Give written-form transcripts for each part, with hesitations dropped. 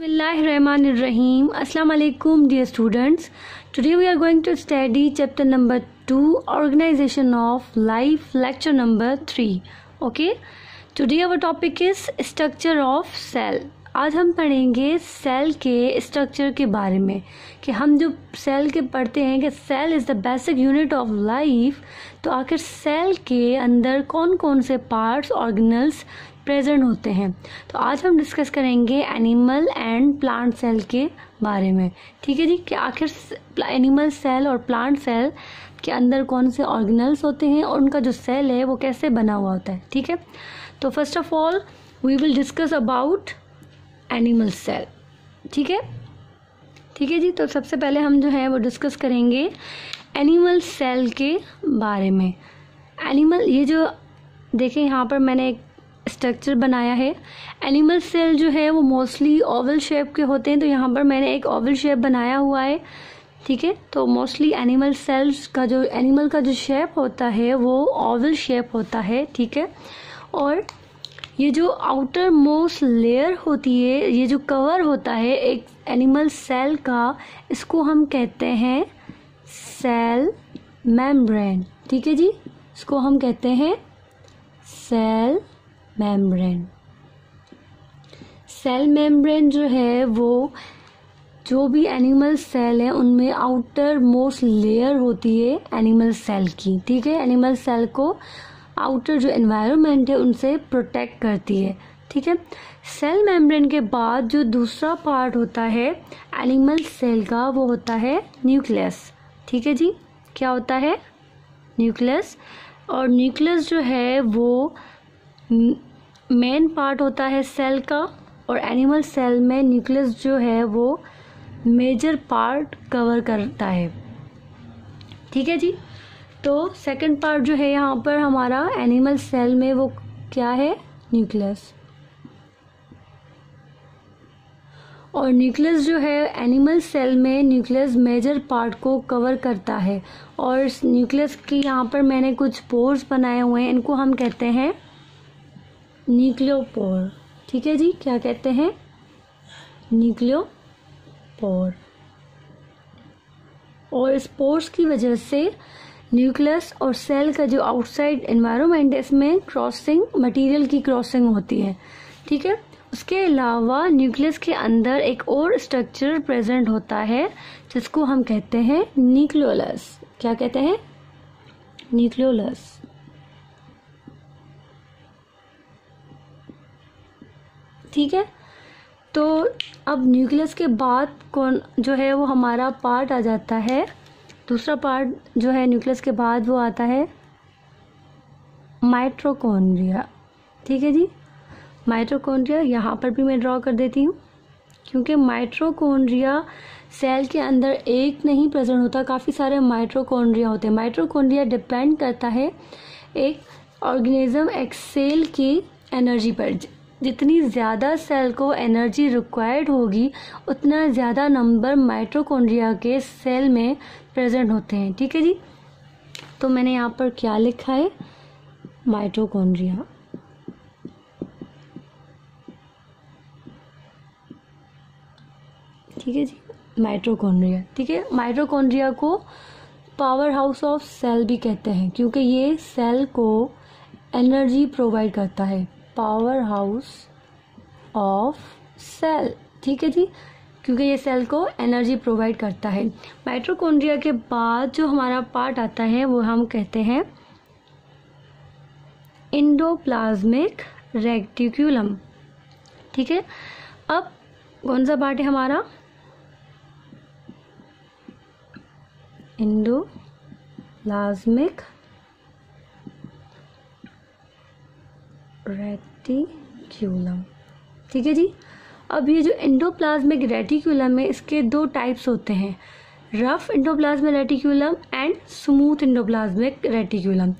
Bismillahirrahmanirrahim. Assalamu alaikum dear students. Today we are going to study chapter number 2 Organization of Life, lecture number 3. Okay. Today our topic is structure of cell. आज हम पढ़ेंगे cell के structure के बारे में कि हम जो सेल के पढ़ते हैं कि cell is the basic unit of life. तो आखिर सेल के अंदर कौन कौन से पार्ट्स ऑर्गेनल्स प्रेजेंट होते हैं। तो आज हम डिस्कस करेंगे एनिमल एंड प्लांट सेल के बारे में। ठीक है जी, कि आखिर एनिमल सेल और प्लांट सेल के अंदर कौन से ऑर्गेनल्स होते हैं और उनका जो सेल है वो कैसे बना हुआ होता है। ठीक है, तो first of all we will discuss about animal cell. ठीक है जी। तो सबसे पहले हम जो है वो डिस्कस करेंगे एनिमल सेल के बारे में। एनिमल, ये जो देखें यहाँ पर मैंने एक स्ट्रक्चर बनाया है। एनिमल सेल जो है वो मोस्टली ओवल शेप के होते हैं, तो यहाँ पर मैंने एक ओवल शेप बनाया हुआ है। ठीक है, तो मोस्टली एनिमल सेल्स का जो एनिमल का जो शेप होता है वो ओवल शेप होता है। ठीक है, और ये जो आउटर मोस्ट लेयर होती है, ये जो कवर होता है एक एनिमल सेल का, इसको हम कहते हैं सेल मेम्ब्रेन। ठीक है जी, इसको हम कहते हैं सेल मेम्ब्रेन। सेल मेम्ब्रेन जो है वो जो भी एनिमल सेल है उनमें आउटर मोस्ट लेयर होती है एनिमल सेल की। ठीक है, एनिमल सेल को आउटर जो एनवायरनमेंट है उनसे प्रोटेक्ट करती है। ठीक है, सेल मेम्ब्रेन के बाद जो दूसरा पार्ट होता है एनिमल सेल का वो होता है न्यूक्लियस। ठीक है जी, क्या होता है? न्यूक्लियस। और न्यूक्लियस जो है वो मेन पार्ट होता है सेल का, और एनिमल सेल में न्यूक्लियस जो है वो मेजर पार्ट कवर करता है। ठीक है जी, तो सेकंड पार्ट जो है यहाँ पर हमारा एनिमल सेल में वो क्या है? न्यूक्लियस। और न्यूक्लियस जो है एनिमल सेल में न्यूक्लियस मेजर पार्ट को कवर करता है। और इस न्यूक्लियस की यहाँ पर मैंने कुछ पोर्स बनाए हुए हैं, इनको हम कहते हैं न्यूक्लियोपोर। ठीक है जी, क्या कहते हैं? न्यूक्लियोपोर। और इस पोर्स की वजह से न्यूक्लियस और सेल का जो आउटसाइड एनवायरनमेंट है इसमें क्रॉसिंग, मटेरियल की क्रॉसिंग होती है। ठीक है, उसके अलावा न्यूक्लियस के अंदर एक और स्ट्रक्चर प्रेजेंट होता है जिसको हम कहते हैं न्यूक्लियोलस। क्या कहते हैं? न्यूक्लियोलस। ठीक है, तो अब न्यूक्लियस के बाद कौन जो है वो हमारा पार्ट आ जाता है, दूसरा पार्ट जो है न्यूक्लियस के बाद वो आता है माइटोकॉन्ड्रिया। ठीक है जी, माइटोकॉन्ड्रिया यहाँ पर भी मैं ड्रॉ कर देती हूँ, क्योंकि माइटोकॉन्ड्रिया सेल के अंदर एक नहीं प्रेजेंट होता, काफ़ी सारे माइटोकॉन्ड्रिया होते हैं। माइटोकॉन्ड्रिया डिपेंड करता है एक ऑर्गेनिज्म एक सेल की एनर्जी पर। जितनी ज़्यादा सेल को एनर्जी रिक्वायर्ड होगी उतना ज़्यादा नंबर माइटोकॉन्ड्रिया के सेल में प्रेजेंट होते हैं। ठीक है जी, तो मैंने यहाँ पर क्या लिखा है? माइटोकॉन्ड्रिया। ठीक है जी, माइटोकॉन्ड्रिया। ठीक है, माइटोकॉन्ड्रिया को पावर हाउस ऑफ सेल भी कहते हैं, क्योंकि ये सेल को एनर्जी प्रोवाइड करता है। Power house of cell. ठीक है जी, क्योंकि ये सेल को एनर्जी प्रोवाइड करता है। माइटोकॉन्ड्रिया के बाद जो हमारा पार्ट आता है वो हम कहते हैं एंडोप्लाज्मिक रेटिक्यूलम। ठीक है, अब कौन सा पार्ट है हमारा? Endoplasmic reticulum. ठीक है जी, अब ये जो एंडोप्लाज्मिक रेटिक्यूलम है इसके दो टाइप्स होते हैं, rough endoplasmic reticulum and smooth endoplasmic reticulum.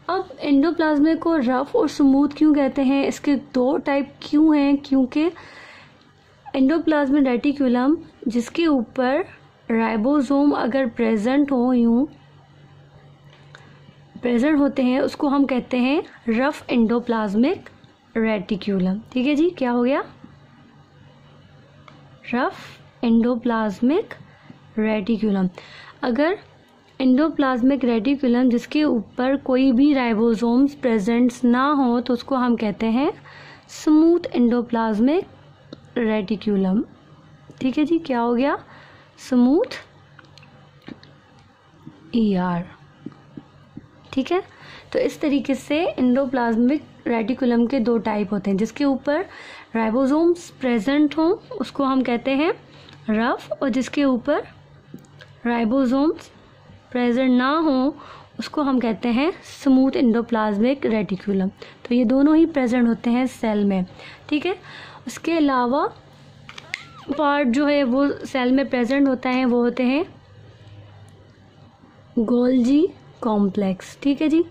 अब एंडोप्लाज्मिक को रफ और स्मूथ क्यों कहते हैं, इसके दो टाइप क्यों हैं? क्योंकि एंडोप्लाज्मिक रेटिक्यूलम जिसके ऊपर राइबोसोम अगर प्रेजेंट हो, यूं प्रेजेंट होते हैं, उसको हम कहते हैं रफ एंडोप्लाज्मिक रेटिक्यूलम। ठीक है जी, क्या हो गया? Rough endoplasmic reticulum. अगर एंडोप्लाज्मिक रेटिकुलम जिसके ऊपर कोई भी राइबोसोम्स प्रेजेंट्स ना हो तो उसको हम कहते हैं स्मूथ एंडोप्लाज्मिक रेटिकुलम। ठीक है जी, क्या हो गया? Smooth ER। ठीक है, तो इस तरीके से एंडोप्लाज्मिक रेटिकुलम के दो टाइप होते हैं, जिसके ऊपर राइबोसोम्स प्रेजेंट हों उसको हम कहते हैं रफ, और जिसके ऊपर राइबोसोम्स प्रेजेंट ना हो उसको हम कहते हैं स्मूथ एंडोप्लाज्मिक रेटिकुलम। तो ये दोनों ही प्रेजेंट होते हैं सेल में। ठीक है, उसके अलावा पार्ट जो है वो सेल में प्रेजेंट होता है वो होते हैं गोल्जी कॉम्प्लेक्स। ठीक है जी,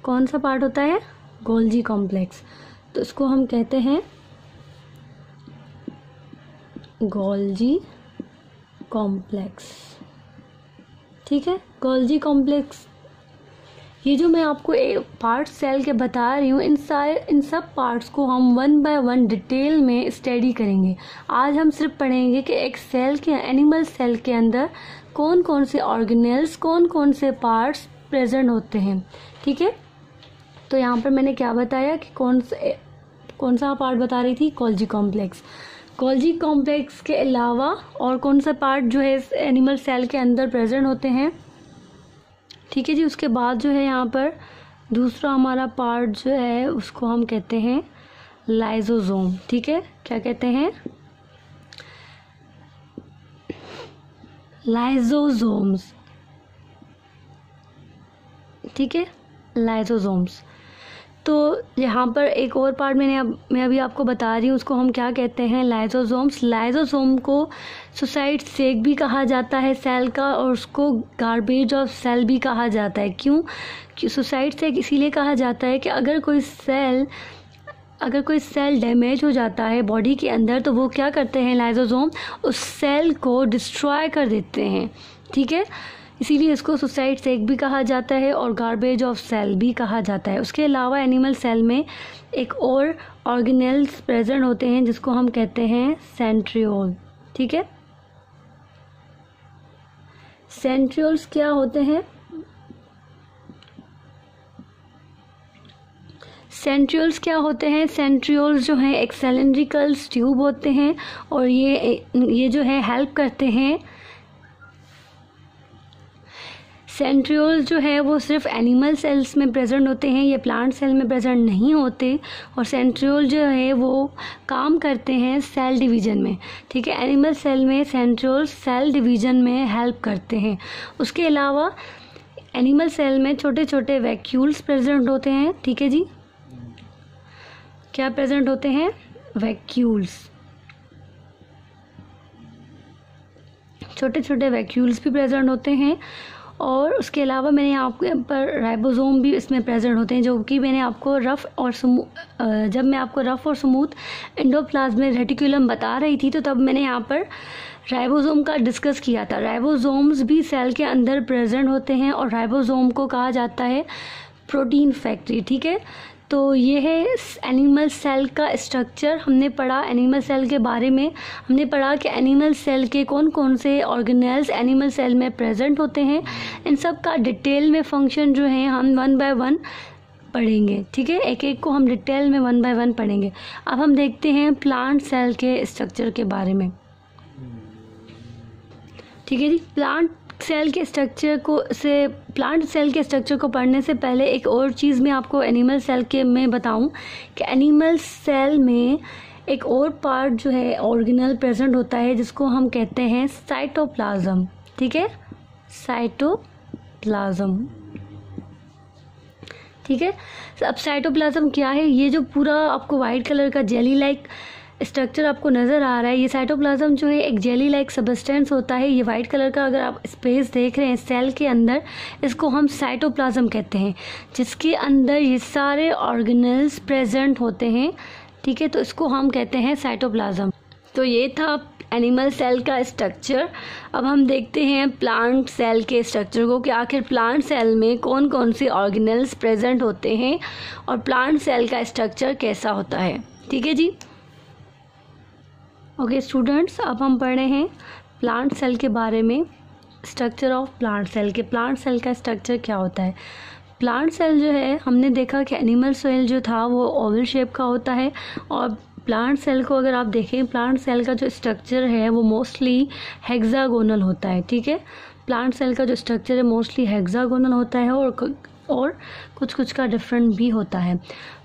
कौन सा पार्ट होता है? Golgi complex. तो इसको हम कहते हैं गोल्जी कॉम्प्लेक्स। ठीक है, गोल्जी कॉम्प्लेक्स। ये जो मैं आपको पार्ट सेल के बता रही हूँ, इन सब पार्ट्स को हम 1 बाय 1 डिटेल में स्टडी करेंगे। आज हम सिर्फ पढ़ेंगे कि एक सेल के, एनिमल सेल के अंदर कौन कौन से ऑर्गेनेल्स, कौन कौन से पार्ट्स प्रेजेंट होते हैं। ठीक है, तो यहाँ पर मैंने क्या बताया कि कौन सा पार्ट बता रही थी? Golgi complex. गोल्जी कॉम्प्लेक्स के अलावा और कौन सा पार्ट जो है एनिमल सेल के अंदर प्रेजेंट होते हैं? ठीक है जी, उसके बाद जो है यहाँ पर दूसरा हमारा पार्ट जो है उसको हम कहते हैं लाइसोसोम। ठीक है, क्या कहते हैं? लाइसोसोम्स। ठीक है, लाइसोसोम्स। तो यहाँ पर एक और पार्ट मैं अभी आपको बता रही हूँ, उसको हम क्या कहते हैं? लाइसोसोम्स। लाइसोसोम को सुसाइड सेक भी कहा जाता है सेल का, और उसको गार्बेज ऑफ सेल भी कहा जाता है। क्यों? कि सुसाइड सेक इसीलिए कहा जाता है कि अगर कोई सेल डैमेज हो जाता है बॉडी के अंदर तो वो क्या करते हैं लाइसोसोम? उस सेल को डिस्ट्रॉय कर देते हैं। ठीक है, इसीलिए इसको सुसाइड सेक भी कहा जाता है और गार्बेज ऑफ सेल भी कहा जाता है। उसके अलावा एनिमल सेल में एक और ऑर्गेनेल्स प्रेजेंट होते हैं जिसको हम कहते हैं सेंट्रियोल। ठीक है, सेंट्रियोल्स क्या होते हैं? सेंट्रियोल्स क्या होते हैं? सेंट्रियोल्स जो हैं एक सिलिंड्रिकल ट्यूब होते हैं, और ये जो है हेल्प करते हैं। सेंट्रियोल्स जो है वो सिर्फ एनिमल सेल्स में प्रेजेंट होते हैं, ये प्लांट सेल में प्रेजेंट नहीं होते। और सेंट्रियोल जो है वो काम करते हैं सेल डिवीजन में। ठीक है, एनिमल सेल में सेंट्रियोल सेल डिवीजन में हेल्प करते हैं। उसके अलावा एनिमल सेल में छोटे छोटे वैक्यूल्स प्रेजेंट होते हैं। ठीक है जी, क्या प्रेजेंट होते हैं? वैक्यूल्स। छोटे छोटे वैक्यूल्स भी प्रेजेंट होते हैं। और उसके अलावा मैंने यहाँ पर राइबोसोम भी इसमें प्रेजेंट होते हैं, जो कि मैंने आपको जब मैं आपको रफ और स्मूथ एंडोप्लाज्मिक रेटिकुलम बता रही थी तो तब मैंने यहाँ पर राइबोसोम का डिस्कस किया था। राइबोसोम्स भी सेल के अंदर प्रेजेंट होते हैं और राइबोसोम को कहा जाता है प्रोटीन फैक्ट्री। ठीक है, तो ये है एनिमल सेल का स्ट्रक्चर। हमने पढ़ा एनिमल सेल के बारे में, हमने पढ़ा कि एनिमल सेल के कौन कौन से ऑर्गेनेल्स एनिमल सेल में प्रेजेंट होते हैं। इन सब का डिटेल में फंक्शन जो है हम 1 बाय 1 पढ़ेंगे। ठीक है, एक एक को हम डिटेल में 1 बाय 1 पढ़ेंगे। अब हम देखते हैं प्लांट सेल के स्ट्रक्चर के बारे में। ठीक है जी, प्लांट सेल के स्ट्रक्चर को पढ़ने से पहले एक और चीज़ मैं आपको एनिमल सेल के में बताऊं कि एनिमल सेल में एक और पार्ट जो है ऑर्गेनल प्रेजेंट होता है जिसको हम कहते हैं साइटोप्लाज्म। ठीक है, साइटोप्लाज्म। ठीक है, अब साइटोप्लाज्म क्या है? ये जो पूरा आपको वाइट कलर का जेली लाइक स्ट्रक्चर आपको नज़र आ रहा है, ये साइटोप्लाज्म जो है एक जेली लाइक सब्सटेंस होता है। ये वाइट कलर का अगर आप स्पेस देख रहे हैं सेल के अंदर, इसको हम साइटोप्लाज्म कहते हैं, जिसके अंदर ये सारे ऑर्गेनेल्स प्रेजेंट होते हैं। ठीक है, तो इसको हम कहते हैं साइटोप्लाज्म। तो ये था एनिमल सेल का स्ट्रक्चर। अब हम देखते हैं प्लांट सेल के स्ट्रक्चर को कि आखिर प्लांट सेल में कौन कौन से ऑर्गेनेल्स प्रेजेंट होते हैं और प्लांट सेल का स्ट्रक्चर कैसा होता है। ठीक है जी, ओके स्टूडेंट्स, अब हम पढ़ रहे हैं प्लांट सेल के बारे में। स्ट्रक्चर ऑफ प्लांट सेल के प्लांट सेल का स्ट्रक्चर क्या होता है। प्लांट सेल जो है, हमने देखा कि एनिमल सेल जो था वो ओवल शेप का होता है, और प्लांट सेल को अगर आप देखें, प्लांट सेल का जो स्ट्रक्चर है वो मोस्टली हेक्सागोनल होता है। ठीक है, प्लांट सेल का जो स्ट्रक्चर है मोस्टली हेक्सागोनल होता है, और कुछ कुछ का डिफरेंट भी होता है।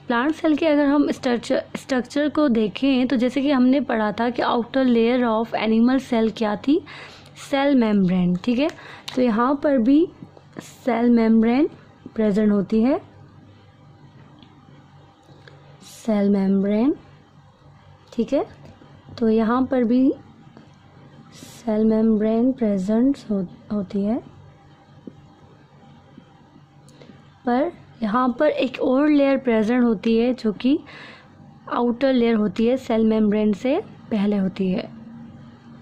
प्लांट सेल के अगर हम स्ट्रक्चर को देखें तो जैसे कि हमने पढ़ा था कि outer layer of animal cell क्या थी, सेल मेम्ब्रेन। ठीक है, तो यहाँ पर भी सेल मेम्ब्रेन प्रेजेंट होती है, सेल मेम्ब्रेन। ठीक है, तो यहाँ पर भी सेल मेम्ब्रेन प्रेजेंट होती है, पर यहाँ पर एक और लेयर प्रेजेंट होती है जो कि आउटर लेयर होती है, सेल मेम्ब्रेन से पहले होती है।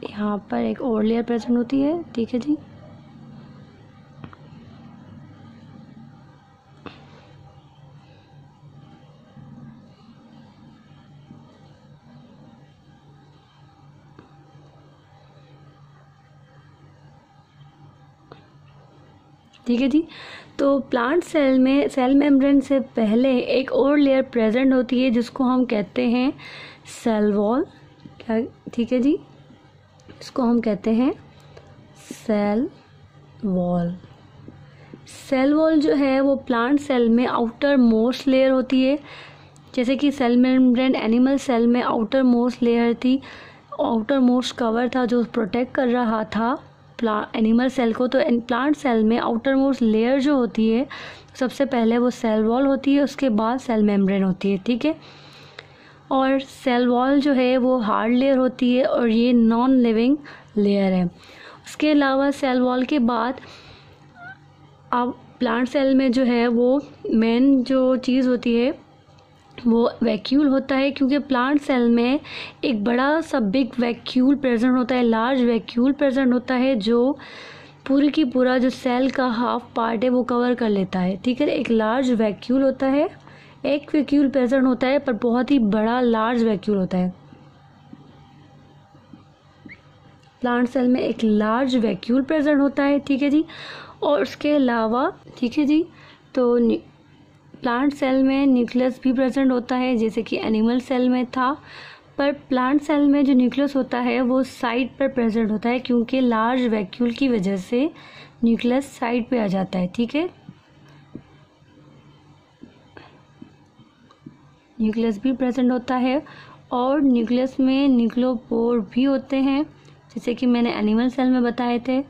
यहाँ पर एक और लेयर प्रेजेंट होती है। ठीक है जी, ठीक है जी। तो प्लांट सेल में सेल मेम्ब्रेन से पहले एक और लेयर प्रेजेंट होती है जिसको हम कहते हैं सेल वॉल। क्या, ठीक है जी, इसको हम कहते हैं सेल वॉल। सेल वॉल जो है वो प्लांट सेल में आउटर मोस्ट लेयर होती है, जैसे कि सेल मेम्ब्रेन एनिमल सेल में आउटर मोस्ट लेयर थी, आउटर मोस्ट कवर था जो प्रोटेक्ट कर रहा था एनिमल सेल को। तो प्लांट सेल में आउटर मोस्ट लेयर जो होती है सबसे पहले वो सेल वॉल होती है, उसके बाद सेल मेम्ब्रेन होती है। ठीक है, और सेल वॉल जो है वो हार्ड लेयर होती है और ये नॉन लिविंग लेयर है। उसके अलावा सेल वॉल के बाद अब प्लांट सेल में जो है वो मेन जो चीज़ होती है वो वैक्यूल होता है, क्योंकि प्लांट सेल में एक बड़ा सा बिग वैक्यूल प्रेजेंट होता है, लार्ज वैक्यूल प्रेजेंट होता है जो पूरी की पूरा जो सेल का हाफ पार्ट है वो कवर कर लेता है। ठीक है, एक लार्ज वैक्यूल होता है, एक वैक्यूल प्रेजेंट होता है पर बहुत ही बड़ा लार्ज वैक्यूल होता है। प्लांट सेल में एक लार्ज वैक्यूल प्रेजेंट होता है। ठीक है जी, और उसके अलावा ठीक है जी, तो प्लांट सेल में न्यूक्लियस भी प्रेजेंट होता है जैसे कि एनिमल सेल में था, पर प्लांट सेल में जो न्यूक्लियस होता है वो साइड पर प्रेजेंट होता है, क्योंकि लार्ज वैक्यूल की वजह से न्यूक्लियस साइड पे आ जाता है। ठीक है, न्यूक्लियस भी प्रेजेंट होता है, और न्यूक्लियस में न्यूक्लियोपोर भी होते हैं जैसे कि मैंने एनिमल सेल में बताए थे।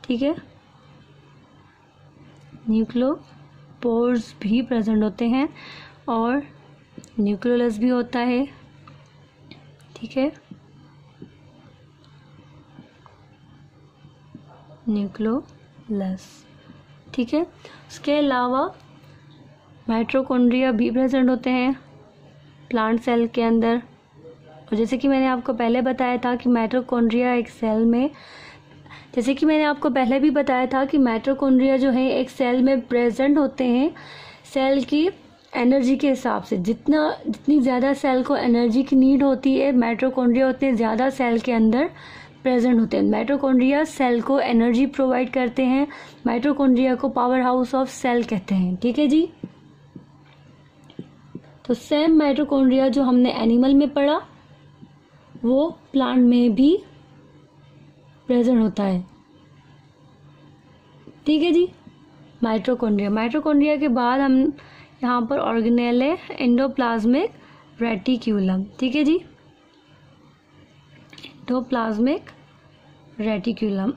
ठीक है, न्यूक्लियोपोर्स भी प्रेजेंट होते हैं, और न्यूक्लियोलस भी होता है। ठीक है, न्यूक्लियोलस। ठीक है, उसके अलावा माइटोकॉन्ड्रिया भी प्रेजेंट होते हैं प्लांट सेल के अंदर, और जैसे कि मैंने आपको पहले बताया था कि माइटोकॉन्ड्रिया एक सेल में जैसे कि मैंने आपको पहले भी बताया था कि माइटोकॉन्ड्रिया जो है एक सेल में प्रेजेंट होते हैं सेल की एनर्जी के हिसाब से। जितनी ज़्यादा सेल को एनर्जी की नीड होती है माइटोकॉन्ड्रिया उतने ज़्यादा सेल के अंदर प्रेजेंट होते हैं। माइटोकॉन्ड्रिया सेल को एनर्जी प्रोवाइड करते हैं, माइटोकॉन्ड्रिया को पावर हाउस ऑफ सेल कहते हैं। ठीक है जी, तो सेम माइटोकॉन्ड्रिया जो हमने एनिमल में पढ़ा वो प्लांट में भी प्रेजेंट होता है। ठीक है जी, माइटोकॉन्ड्रिया के बाद हम यहाँ पर ऑर्गेनेल है एंडोप्लाज्मिक रेटिक्यूलम। ठीक है जी, एंडोप्लाज्मिक रेटिक्यूलम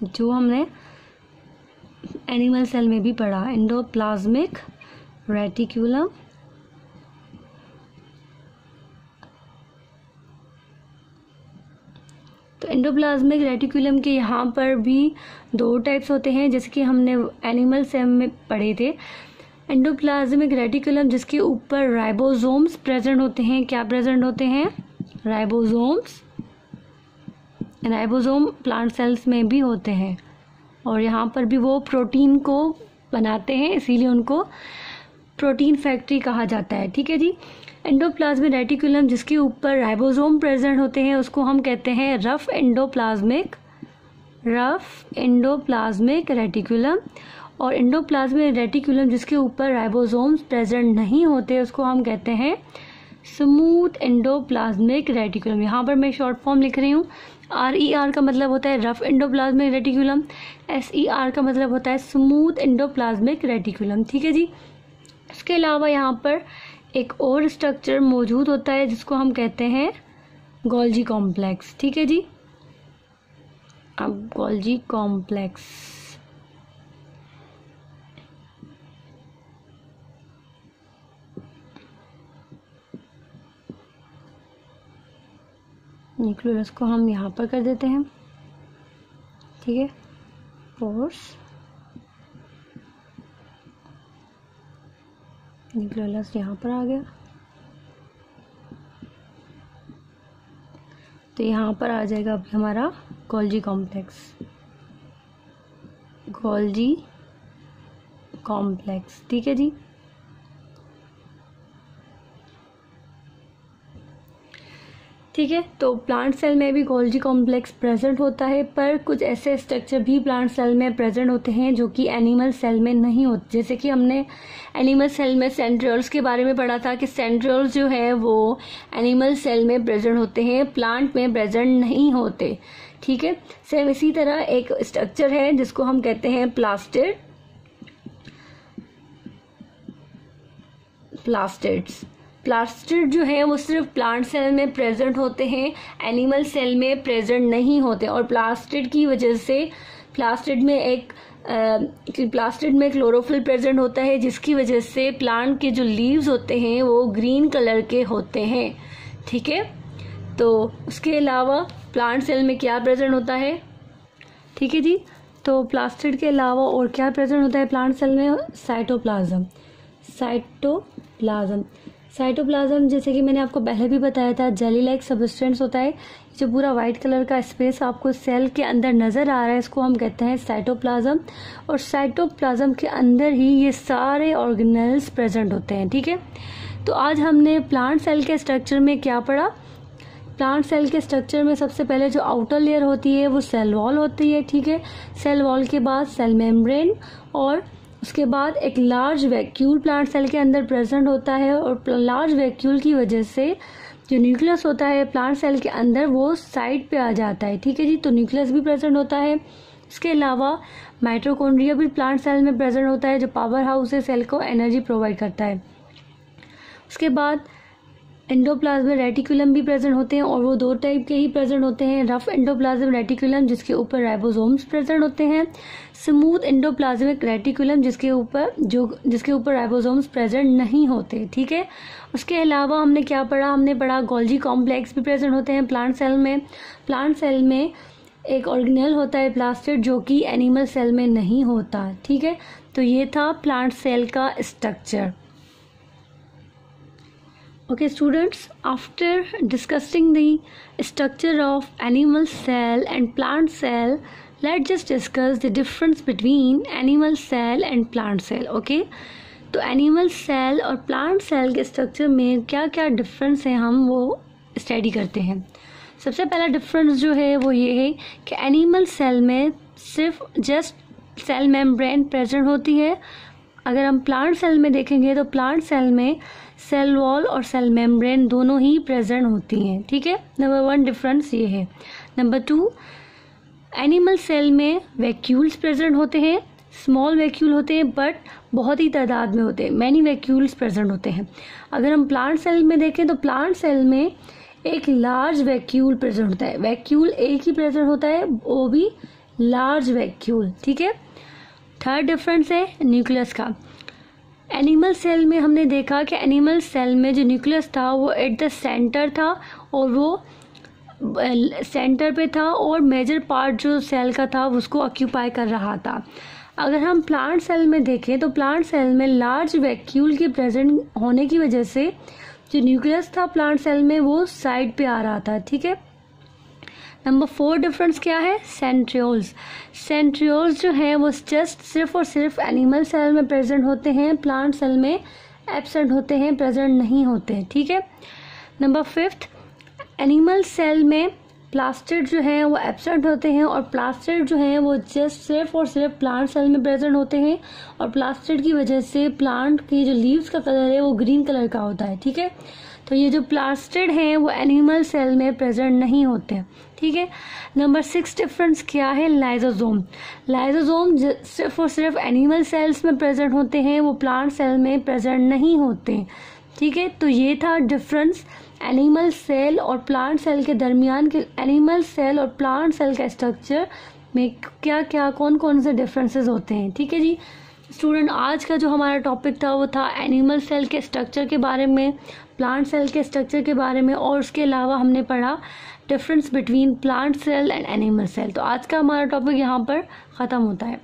जो हमने एनिमल सेल में भी पढ़ा, एंडोप्लाज्मिक रेटिक्यूलम। तो एंडोप्लाज्मिक रेटिक्यूलम के यहाँ पर भी दो टाइप्स होते हैं जैसे कि हमने एनिमल सेल में पढ़े थे। एंडोप्लाज्मिक रेटिकुलम जिसके ऊपर राइबोसोम्स प्रेजेंट होते हैं। क्या प्रेजेंट होते हैं? राइबोसोम्स। राइबोसोम प्लांट सेल्स में भी होते हैं, और यहाँ पर भी वो प्रोटीन को बनाते हैं, इसीलिए उनको प्रोटीन फैक्ट्री कहा जाता है, ठीक है जी। एंडोप्लाज्मिक रेटिकुलम जिसके ऊपर राइबोसोम प्रेजेंट होते हैं उसको हम कहते हैं रफ एंडोप्लाज्मिक रेटिकुलम, और एंडोप्लाज्मिक रेटिकुलम जिसके ऊपर राइबोसोम्स प्रेजेंट नहीं होते उसको हम कहते हैं स्मूथ एंडोप्लाज्मिक रेटिकुलम। यहाँ पर मैं शॉर्ट फॉर्म लिख रही हूँ। RER का मतलब होता है रफ एंडोप्लाज्मिक रेटिकुलम, SER का मतलब होता है स्मूथ एंडोप्लाज्मिक रेटिकुलम, ठीक है जी। इसके अलावा यहाँ पर एक और स्ट्रक्चर मौजूद होता है जिसको हम कहते हैं गोल्जी कॉम्प्लेक्स, ठीक है जी। अब गोल्जी कॉम्प्लेक्स, न्यूक्लियस को हम यहाँ पर कर देते हैं, ठीक है। फोर्स न्यूक्लियस यहाँ पर आ गया, तो यहाँ पर आ जाएगा अभी हमारा गोल्जी कॉम्प्लेक्स, ठीक है जी। ठीक है, तो प्लांट सेल में भी गोल्जी कॉम्प्लेक्स प्रेजेंट होता है, पर कुछ ऐसे स्ट्रक्चर भी प्लांट सेल में प्रेजेंट होते हैं जो कि एनिमल सेल में नहीं होते। जैसे कि हमने एनिमल सेल में सेंट्रियोल्स के बारे में पढ़ा था कि सेंट्रियोल्स जो है वो एनिमल सेल में प्रेजेंट होते हैं, प्लांट में प्रेजेंट नहीं होते, ठीक है। सेम इसी तरह एक स्ट्रक्चर है जिसको हम कहते हैं प्लास्टिड जो है वो सिर्फ प्लांट सेल में प्रेजेंट होते हैं, एनिमल सेल में प्रेजेंट नहीं होते। और प्लास्टिड की वजह से प्लास्टिड में क्लोरोफिल प्रेजेंट होता है, जिसकी वजह से प्लांट के जो लीव्स होते हैं वो ग्रीन कलर के होते हैं, ठीक है। तो उसके अलावा प्लांट सेल में क्या प्रेजेंट होता है, ठीक है जी। तो प्लास्टिड के अलावा और क्या प्रेजेंट होता है प्लांट सेल में, साइटोप्लाज्म जैसे कि मैंने आपको पहले भी बताया था, जेली लाइक सब्सटेंस होता है। जो पूरा वाइट कलर का स्पेस आपको सेल के अंदर नज़र आ रहा है इसको हम कहते हैं साइटोप्लाज्म, और साइटोप्लाज्म के अंदर ही ये सारे ऑर्गेनेल्स प्रेजेंट होते हैं, ठीक है। तो आज हमने प्लांट सेल के स्ट्रक्चर में क्या पढ़ा। प्लांट सेल के स्ट्रक्चर में सबसे पहले जो आउटर लेयर होती है वो सेल वॉल होती है, ठीक है। सेल वॉल के बाद सेल मेम्ब्रेन, और उसके बाद एक लार्ज वैक्यूल प्लांट सेल के अंदर प्रेजेंट होता है, और लार्ज वैक्यूल की वजह से जो न्यूक्लियस होता है प्लांट सेल के अंदर वो साइड पे आ जाता है, ठीक है जी। तो न्यूक्लियस भी प्रेजेंट होता है। इसके अलावा माइटोकॉन्ड्रिया भी प्लांट सेल में प्रेजेंट होता है जो पावर हाउस है, सेल को एनर्जी प्रोवाइड करता है। उसके बाद एंडोप्लाज्मिक रेटिकुलम भी प्रेजेंट होते हैं, और वो दो टाइप के ही प्रेजेंट होते हैं, रफ एंडोप्लाज्मिक रेटिकुलम जिसके ऊपर राइबोसोम्स प्रेजेंट होते हैं, स्मूथ एंडोप्लाज्मिक रेटिकुलम जिसके ऊपर राइबोसोम्स प्रेजेंट नहीं होते, ठीक है। उसके अलावा हमने क्या पढ़ा, हमने पढ़ा गोल्जी कॉम्प्लेक्स भी प्रेजेंट होते हैं प्लांट सेल में। प्लांट सेल में एक ऑर्गेनेल होता है प्लास्टिड जो कि एनिमल सेल में नहीं होता, ठीक है। तो ये था प्लांट सेल का structure. Okay students, after discussing the structure of animal cell and plant cell, let's just discuss the difference between animal cell and plant cell, okay? तो एनिमल सेल और प्लांट सेल के structure में क्या क्या difference है हम वो study करते हैं। सबसे पहला डिफरेंस जो है वो ये है कि एनिमल सेल में सिर्फ जस्ट सेल मेम्ब्रेन प्रेजेंट होती है। अगर हम प्लांट सेल में देखेंगे तो प्लांट सेल में सेल वॉल और सेल मेम्ब्रेन दोनों ही प्रेजेंट होती हैं, ठीक है। नंबर 1 डिफरेंस ये है। नंबर 2, एनिमल सेल में वैक्यूल्स प्रेजेंट होते हैं, स्मॉल वैक्यूल होते हैं बट बहुत ही तादाद में होते हैं, मैनी वैक्यूल्स प्रेजेंट होते हैं। अगर हम प्लांट सेल में देखें तो प्लांट सेल में एक लार्ज वैक्यूल प्रेजेंट होता है, वैक्यूल एक ही प्रेजेंट होता है, वो भी लार्ज वैक्यूल, ठीक है। थर्ड डिफरेंस है न्यूक्लियस का। एनिमल सेल में हमने देखा कि एनिमल सेल में जो न्यूक्लियस था वो एट द सेंटर था, और वो सेंटर पे था, और मेजर पार्ट जो सेल का था उसको ऑक्यूपाई कर रहा था। अगर हम प्लांट सेल में देखें तो प्लांट सेल में लार्ज वैक्यूल के प्रेजेंट होने की वजह से जो न्यूक्लियस था प्लांट सेल में वो साइड पे आ रहा था, ठीक है। नंबर 4 डिफरेंस क्या है, सेंट्रियोल्स जो है वो जस्ट सिर्फ और सिर्फ एनिमल सेल में प्रेजेंट होते हैं, प्लांट सेल में एब्सेंट होते हैं, प्रेजेंट नहीं होते हैं, ठीक है। नंबर 5, एनिमल सेल में प्लास्टिड जो है वो एब्सेंट होते हैं और प्लास्टिड जो है वो जस्ट सिर्फ और सिर्फ प्लांट सेल में प्रेजेंट होते हैं और प्लास्टिड की वजह से प्लांट की जो लीव्स का कलर है वो ग्रीन कलर का होता है, ठीक है। तो ये जो प्लास्टिड हैं वो एनिमल सेल में प्रेजेंट नहीं होते, ठीक है। नंबर 6 डिफरेंस क्या है, लाइजोसोम। लाइजोसोम सिर्फ और सिर्फ एनिमल सेल्स में प्रेजेंट होते हैं, वो प्लांट सेल में प्रेजेंट नहीं होते, ठीक है। तो ये था डिफरेंस एनिमल सेल और प्लांट सेल के दरमियान के एनिमल सेल और प्लांट सेल का स्ट्रक्चर में क्या क्या कौन कौन से डिफरेंसेस होते हैं, ठीक है जी। स्टूडेंट, आज का जो हमारा टॉपिक था वो था एनिमल सेल के स्ट्रक्चर के बारे में, प्लांट सेल के स्ट्रक्चर के बारे में, और उसके अलावा हमने पढ़ा difference between plant cell and animal cell. तो आज का हमारा टॉपिक यहाँ पर ख़त्म होता है।